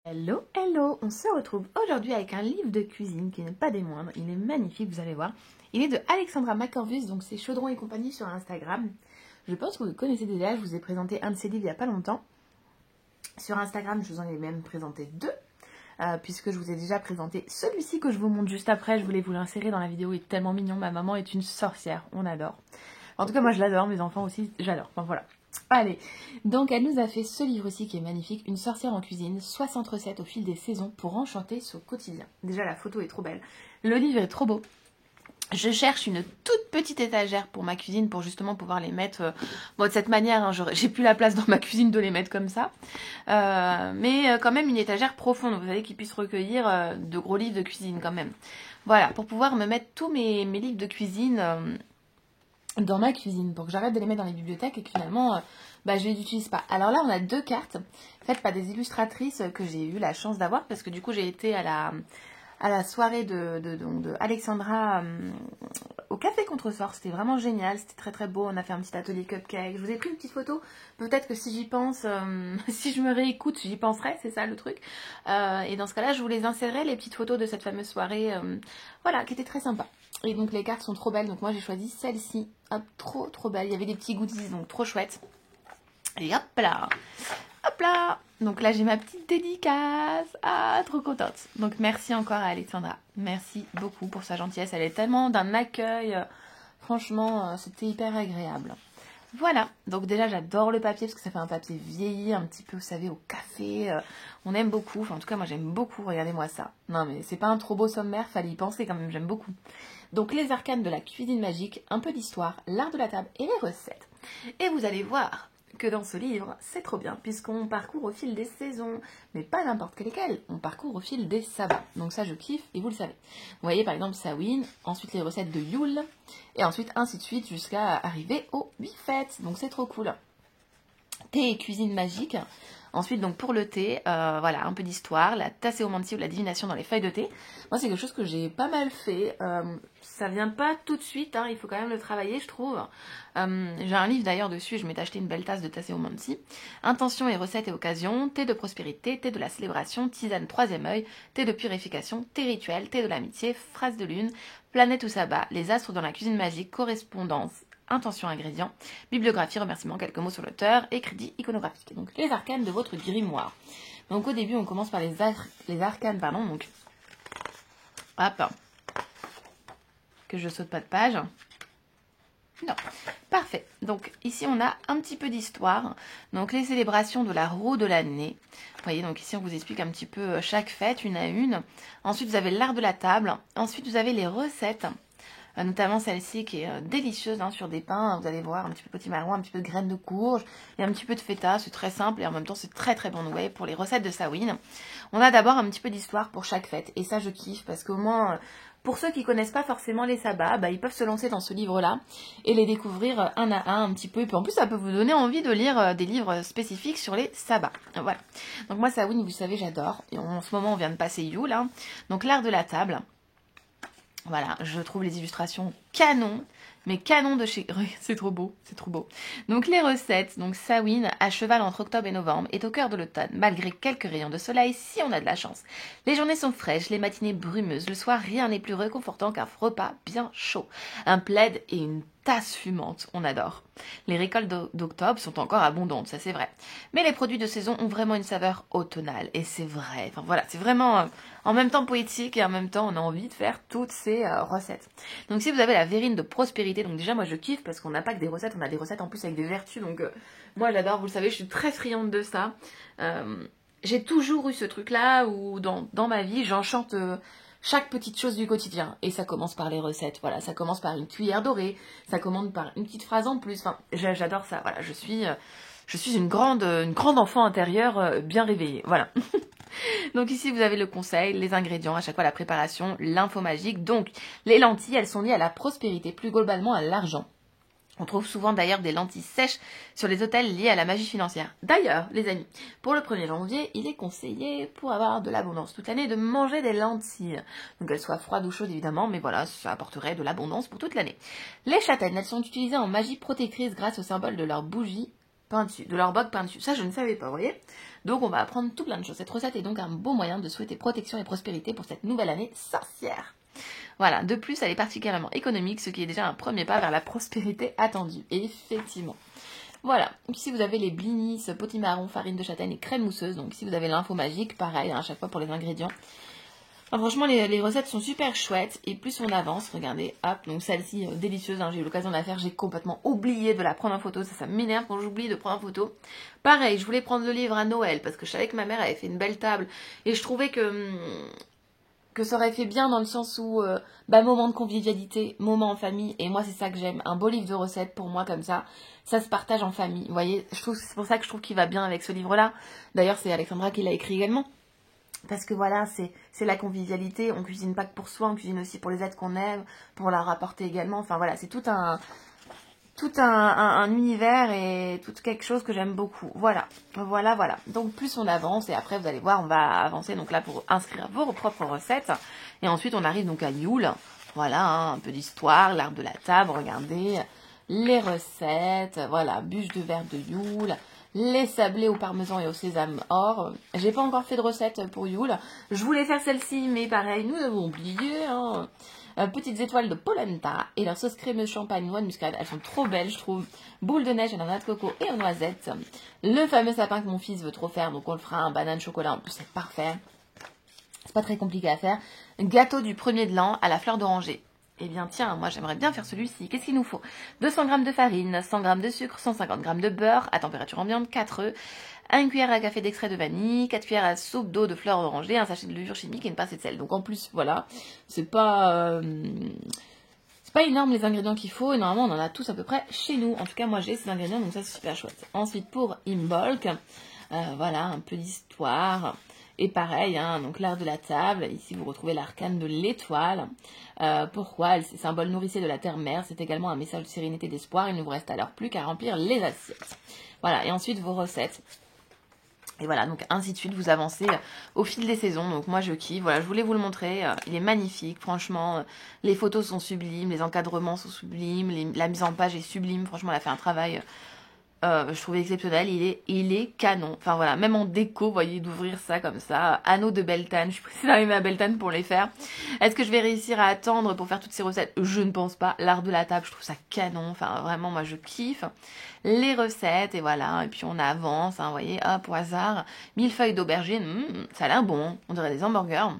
Hello, hello, on se retrouve aujourd'hui avec un livre de cuisine qui n'est pas des moindres, il est magnifique, vous allez voir. Il est de Alexandra McCorvus, donc c'est Chaudron et compagnie sur Instagram. Je pense que vous le connaissez déjà, je vous ai présenté un de ses livres il n'y a pas longtemps. Sur Instagram, je vous en ai même présenté deux, puisque je vous ai déjà présenté celui-ci que je vous montre juste après. Je voulais vous l'insérer dans la vidéo, il est tellement mignon, ma maman est une sorcière, on adore. En tout cas, moi je l'adore, mes enfants aussi, j'adore, enfin voilà. Allez, donc elle nous a fait ce livre-ci qui est magnifique, Une sorcière en cuisine, 60 recettes au fil des saisons pour enchanter son quotidien. Déjà la photo est trop belle, le livre est trop beau. Je cherche une toute petite étagère pour ma cuisine pour justement pouvoir les mettre de cette manière, hein, j'ai plus la place dans ma cuisine de les mettre comme ça, mais quand même une étagère profonde, vous savez, qui puisse recueillir de gros livres de cuisine quand même. Voilà, pour pouvoir me mettre tous mes livres de cuisine dans ma cuisine, pour que j'arrête de les mettre dans les bibliothèques et que finalement je les utilise pas. Alors là on a deux cartes faites par des illustratrices que j'ai eu la chance d'avoir, parce que du coup j'ai été à la soirée de Alexandra au Café Contresort. C'était vraiment génial, c'était très très beau, on a fait un petit atelier cupcake, je vous ai pris une petite photo, peut-être que si j'y pense, si je me réécoute, j'y penserai, c'est ça le truc. Et dans ce cas là je vous les insérerai, les petites photos de cette fameuse soirée, voilà, qui était très sympa. Et donc les cartes sont trop belles, donc moi j'ai choisi celle-ci, hop, trop belle, il y avait des petits goodies, donc trop chouette. Et hop là, donc là j'ai ma petite dédicace, ah trop contente. Donc merci encore à Alexandra, merci beaucoup pour sa gentillesse, elle est tellement d'un accueil, franchement c'était hyper agréable. Voilà, donc déjà j'adore le papier parce que ça fait un papier vieilli, un petit peu, vous savez, au café, on aime beaucoup, enfin en tout cas moi j'aime beaucoup, regardez-moi ça. Non mais c'est pas un trop beau sommaire, fallait y penser quand même, j'aime beaucoup. Donc les arcanes de la cuisine magique, un peu d'histoire, l'art de la table et les recettes. Et vous allez voir que dans ce livre, c'est trop bien, puisqu'on parcourt au fil des saisons, mais pas n'importe lesquelles, on parcourt au fil des sabbats. Donc ça, je kiffe, et vous le savez. Vous voyez, par exemple, Samhain, ensuite les recettes de Yule, et ensuite ainsi de suite, jusqu'à arriver aux 8 fêtes. Donc c'est trop cool. Thé et cuisine magique. Ensuite, donc pour le thé, voilà, un peu d'histoire, la tasséomancie ou la divination dans les feuilles de thé. Moi, c'est quelque chose que j'ai pas mal fait. Ça vient pas tout de suite, hein, il faut quand même le travailler, je trouve. J'ai un livre d'ailleurs dessus, je m'étais acheté une belle tasse de tasséomancie. Intention et recettes et occasions, thé de prospérité, thé de la célébration, tisane troisième œil, thé de purification, thé rituel, thé de l'amitié, phrase de lune, planète ou sabbat, les astres dans la cuisine magique, correspondance, intention ingrédients, bibliographie, remerciements, quelques mots sur l'auteur et crédit iconographique. Donc les arcanes de votre grimoire. Donc au début on commence par les arcanes, pardon, donc hop, que je saute pas de page. Non, parfait. Donc ici on a un petit peu d'histoire. Donc les célébrations de la roue de l'année. Vous voyez, donc ici on vous explique un petit peu chaque fête, une à une. Ensuite vous avez l'art de la table. Ensuite vous avez les recettes. Notamment celle-ci qui est délicieuse, hein, sur des pains, vous allez voir, un petit peu de potimarron, un petit peu de graines de courge et un petit peu de feta, c'est très simple et en même temps c'est très très bon. Donc, vous voyez, pour les recettes de Samhain, on a d'abord un petit peu d'histoire pour chaque fête et ça je kiffe parce qu'au moins, pour ceux qui connaissent pas forcément les sabbats, ils peuvent se lancer dans ce livre-là et les découvrir un à un petit peu. Et puis en plus ça peut vous donner envie de lire des livres spécifiques sur les sabbats. Voilà. Donc moi Samhain, vous savez, j'adore. Et en ce moment on vient de passer Yule, hein. Donc l'art de la table. Voilà, je trouve les illustrations canon, mais canon de chez... C'est trop beau, c'est trop beau. Donc les recettes, donc Samhain, à cheval entre octobre et novembre, est au cœur de l'automne, malgré quelques rayons de soleil si on a de la chance. Les journées sont fraîches, les matinées brumeuses, le soir rien n'est plus réconfortant qu'un repas bien chaud. Un plaid et une tasse fumante, on adore. Les récoltes d'octobre sont encore abondantes, ça c'est vrai. Mais les produits de saison ont vraiment une saveur automnale, et c'est vrai. Enfin voilà, c'est vraiment en même temps poétique et en même temps on a envie de faire toutes ces recettes. Donc si vous avez la verrine de prospérité, donc déjà moi je kiffe parce qu'on n'a pas que des recettes, on a des recettes en plus avec des vertus, donc moi j'adore, vous le savez, je suis très friande de ça. J'ai toujours eu ce truc là où dans ma vie j'enchante chaque petite chose du quotidien. Et ça commence par les recettes, voilà. Ça commence par une cuillère dorée, ça commence par une petite phrase en plus. Enfin, j'adore ça, voilà. Je suis une grande enfant intérieure bien réveillée, voilà. Donc ici, vous avez le conseil, les ingrédients, à chaque fois la préparation, l'info magique. Donc, les lentilles, elles sont liées à la prospérité, plus globalement à l'argent. On trouve souvent d'ailleurs des lentilles sèches sur les hôtels liés à la magie financière. D'ailleurs, les amis, pour le 1er janvier, il est conseillé, pour avoir de l'abondance toute l'année, de manger des lentilles. Donc qu'elles soient froides ou chaudes évidemment, mais voilà, ça apporterait de l'abondance pour toute l'année. Les châtaignes, elles sont utilisées en magie protectrice grâce au symbole de leur bougie peintu, de leur boc peintu. Ça, je ne savais pas, vous voyez. Donc, on va apprendre tout plein de choses. Cette recette est donc un beau moyen de souhaiter protection et prospérité pour cette nouvelle année sorcière. Voilà, de plus, elle est particulièrement économique, ce qui est déjà un premier pas vers la prospérité attendue. Et effectivement. Voilà, ici vous avez les blinis, potimarron, farine de châtaigne et crème mousseuse. Donc ici vous avez l'info magique, pareil, à chaque fois pour les ingrédients. Alors, franchement, les recettes sont super chouettes. Et plus on avance, regardez, hop, donc celle-ci, délicieuse, hein, j'ai eu l'occasion de la faire. J'ai complètement oublié de la prendre en photo. Ça m'énerve quand j'oublie de prendre en photo. Pareil, je voulais prendre le livre à Noël parce que je savais que ma mère avait fait une belle table. Et je trouvais que ça aurait fait bien dans le sens où, moment de convivialité, moment en famille. Et moi, c'est ça que j'aime. Un beau livre de recettes, pour moi, comme ça se partage en famille. Vous voyez, c'est pour ça que je trouve qu'il va bien avec ce livre-là. D'ailleurs, c'est Alexandra qui l'a écrit également. Parce que voilà, c'est la convivialité, on cuisine pas que pour soi, on cuisine aussi pour les êtres qu'on aime, pour leur apporter également. Enfin voilà, c'est tout un univers et tout quelque chose que j'aime beaucoup. Voilà. Donc plus on avance et après vous allez voir, on va avancer donc là pour inscrire vos propres recettes. Et ensuite on arrive donc à Yule. Voilà, hein, un peu d'histoire, l'arbre de la table, regardez. Les recettes, voilà, bûche de verre de Yule. Les sablés au parmesan et au sésame or. J'ai pas encore fait de recette pour Yule. Je voulais faire celle-ci, mais pareil, nous avons oublié. Hein. Petites étoiles de polenta et leur sauce crémeuse champagne noix de muscade. Elles sont trop belles, je trouve. Boule de neige à la noix de coco et aux noisettes. Le fameux sapin que mon fils veut trop faire, donc on le fera un banane chocolat. En plus, c'est parfait. C'est pas très compliqué à faire. Gâteau du premier de l'an à la fleur d'oranger. Eh bien tiens, moi j'aimerais bien faire celui-ci. Qu'est-ce qu'il nous faut? 200 g de farine, 100 g de sucre, 150 g de beurre à température ambiante, 4 œufs, 1 cuillère à café d'extrait de vanille, 4 cuillères à soupe d'eau de fleur d'oranger, un sachet de levure chimique et une pincée de sel. Donc en plus, voilà, c'est pas énorme les ingrédients qu'il faut et normalement on en a tous à peu près chez nous. En tout cas, moi j'ai ces ingrédients, donc ça c'est super chouette. Ensuite pour Imbolc, voilà, un peu d'histoire. Et pareil, hein, donc l'art de la table, ici vous retrouvez l'arcane de l'étoile. Pourquoi? C'est symbole nourricier de la terre-mère, c'est également un message de sérénité et d'espoir. Il ne vous reste alors plus qu'à remplir les assiettes. Voilà, et ensuite vos recettes. Et voilà, donc ainsi de suite, vous avancez au fil des saisons. Donc moi je kiffe, voilà, je voulais vous le montrer. Il est magnifique, franchement. Les photos sont sublimes, les encadrements sont sublimes, la mise en page est sublime. Franchement, elle a fait un travail... je trouvais exceptionnel, il est canon. Enfin voilà, même en déco, vous voyez, d'ouvrir ça comme ça. Anneaux de Beltane, je suis pressée d'arriver à Beltane pour les faire. Est-ce que je vais réussir à attendre pour faire toutes ces recettes? Je ne pense pas. L'art de la table, je trouve ça canon. Enfin vraiment, moi je kiffe. Les recettes, et voilà. Et puis on avance, hein, vous voyez, hop, au hasard. Millefeuilles d'aubergine, ça a l'air bon. On dirait des hamburgers.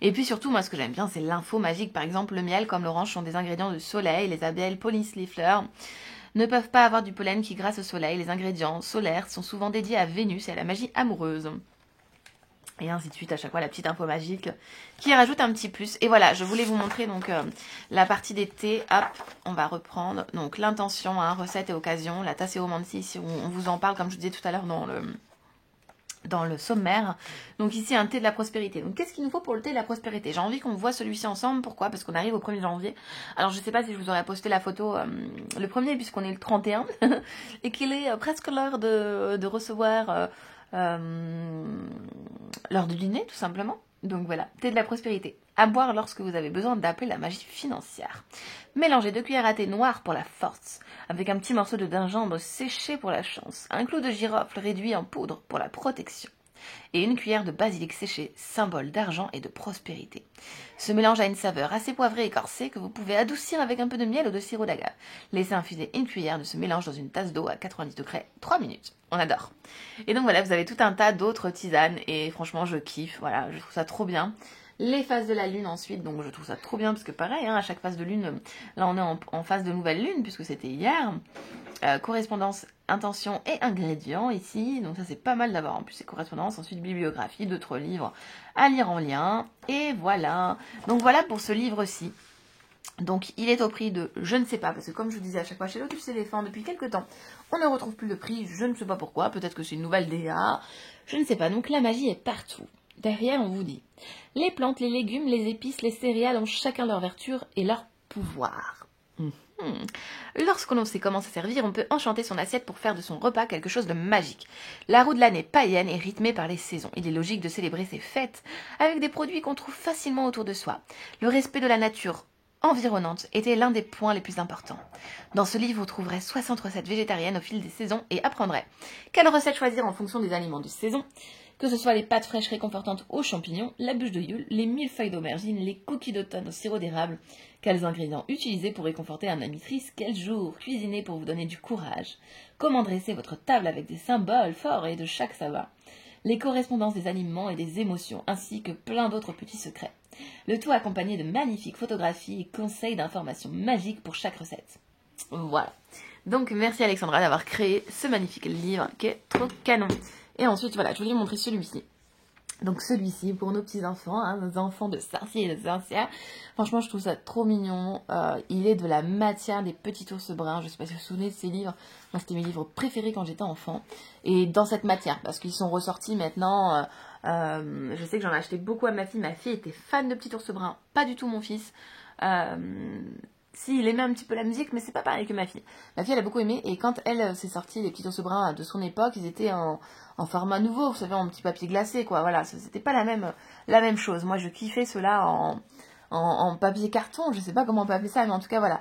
Et puis surtout, moi ce que j'aime bien, c'est l'info magique. Par exemple, le miel comme l'orange sont des ingrédients de soleil. Les abeilles polissent les fleurs. Ne peuvent pas avoir du pollen qui, grâce au soleil, les ingrédients solaires sont souvent dédiés à Vénus et à la magie amoureuse. Et ainsi de suite, à chaque fois, la petite info magique qui rajoute un petit plus. Et voilà, je voulais vous montrer donc la partie des thés. Hop, on va reprendre. Donc l'intention, hein, recette et occasion, la tasse et romancie, ici on vous en parle, comme je vous disais tout à l'heure dans le sommaire. Donc ici, un thé de la prospérité. Donc qu'est-ce qu'il nous faut pour le thé de la prospérité? J'ai envie qu'on voit celui-ci ensemble. Pourquoi? Parce qu'on arrive au 1er janvier. Alors je sais pas si je vous aurais posté la photo le 1er puisqu'on est le 31 et qu'il est presque l'heure de recevoir l'heure du dîner tout simplement. Donc voilà, thé de la prospérité. À boire lorsque vous avez besoin d'appeler la magie financière. Mélangez 2 cuillères à thé noir pour la force, avec un petit morceau de gingembre séché pour la chance, un clou de girofle réduit en poudre pour la protection, et une cuillère de basilic séché, symbole d'argent et de prospérité. Ce mélange a une saveur assez poivrée et corsée que vous pouvez adoucir avec un peu de miel ou de sirop d'agave. Laissez infuser une cuillère de ce mélange dans une tasse d'eau à 90 degrés, 3 minutes. On adore. Et donc voilà, vous avez tout un tas d'autres tisanes et franchement je kiffe, voilà, je trouve ça trop bien. Les phases de la lune ensuite, donc je trouve ça trop bien parce que pareil, hein, à chaque phase de lune, là on est en phase de nouvelle lune puisque c'était hier. Correspondance, intention et ingrédients ici, donc ça c'est pas mal d'avoir en plus ces correspondances. Ensuite bibliographie, d'autres livres à lire en lien, et voilà. Donc voilà pour ce livre-ci. Donc il est au prix de, je ne sais pas, parce que comme je vous disais à chaque fois chez Lotus Éléphant, depuis quelques temps, on ne retrouve plus le prix, je ne sais pas pourquoi, peut-être que c'est une nouvelle DA, je ne sais pas, donc la magie est partout. Derrière, on vous dit, les plantes, les légumes, les épices, les céréales ont chacun leur vertu et leur pouvoir. Lorsqu'on sait comment se servir, on peut enchanter son assiette pour faire de son repas quelque chose de magique. La roue de l'année païenne est rythmée par les saisons. Il est logique de célébrer ces fêtes avec des produits qu'on trouve facilement autour de soi. Le respect de la nature environnante était l'un des points les plus importants. Dans ce livre, vous trouverez 60 recettes végétariennes au fil des saisons et apprendrez quelle recette choisir en fonction des aliments de saison, que ce soit les pâtes fraîches réconfortantes aux champignons, la bûche de Yule, les millefeuilles d'aubergine, les cookies d'automne au sirop d'érable, quels ingrédients utiliser pour réconforter un ami triste, quel jour cuisiner pour vous donner du courage, comment dresser votre table avec des symboles forts et de chaque saveur, les correspondances des aliments et des émotions, ainsi que plein d'autres petits secrets. Le tout accompagné de magnifiques photographies et conseils d'informations magiques pour chaque recette. Voilà. Donc merci Alexandra d'avoir créé ce magnifique livre qui est trop canon. Et ensuite, voilà, je voulais vous montrer celui-ci. Donc celui-ci, pour nos petits-enfants, hein, nos enfants de sorciers et de sorcières. Franchement, je trouve ça trop mignon. Il est de la matière des petits ours bruns. Je ne sais pas si vous vous souvenez de ces livres. Moi, c'était mes livres préférés quand j'étais enfant. Et dans cette matière, parce qu'ils sont ressortis maintenant. Je sais que j'en ai acheté beaucoup à ma fille. Ma fille était fan de petits ours bruns. Pas du tout mon fils. Si, il aimait un petit peu la musique, mais c'est pas pareil que ma fille. Ma fille, elle a beaucoup aimé, et quand elle s'est sortie, les petits ours bruns de son époque, ils étaient en format nouveau, vous savez, en petit papier glacé, quoi. Voilà, c'était pas la même chose. Moi, je kiffais ceux-là en papier carton, je sais pas comment on peut appeler ça, mais en tout cas, voilà.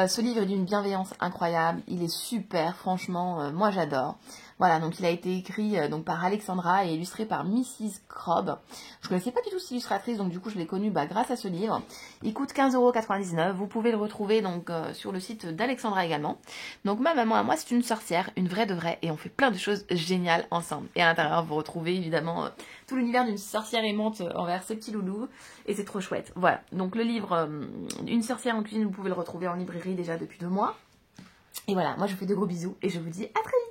Ce livre est d'une bienveillance incroyable, il est super, franchement, moi j'adore. Voilà, donc il a été écrit donc par Alexandra et illustré par Mrs. Crobb. Je connaissais pas du tout cette illustratrice, donc du coup je l'ai connue grâce à ce livre. Il coûte 15,99 €. Vous pouvez le retrouver donc sur le site d'Alexandra également. Donc ma maman à moi c'est une sorcière, une vraie de vraie, et on fait plein de choses géniales ensemble. Et à l'intérieur vous retrouvez évidemment tout l'univers d'une sorcière aimante envers ses petits loulous, et c'est trop chouette. Voilà, donc le livre Une sorcière en cuisine, vous pouvez le retrouver en librairie déjà depuis 2 mois. Et voilà, moi je vous fais de gros bisous et je vous dis à très vite.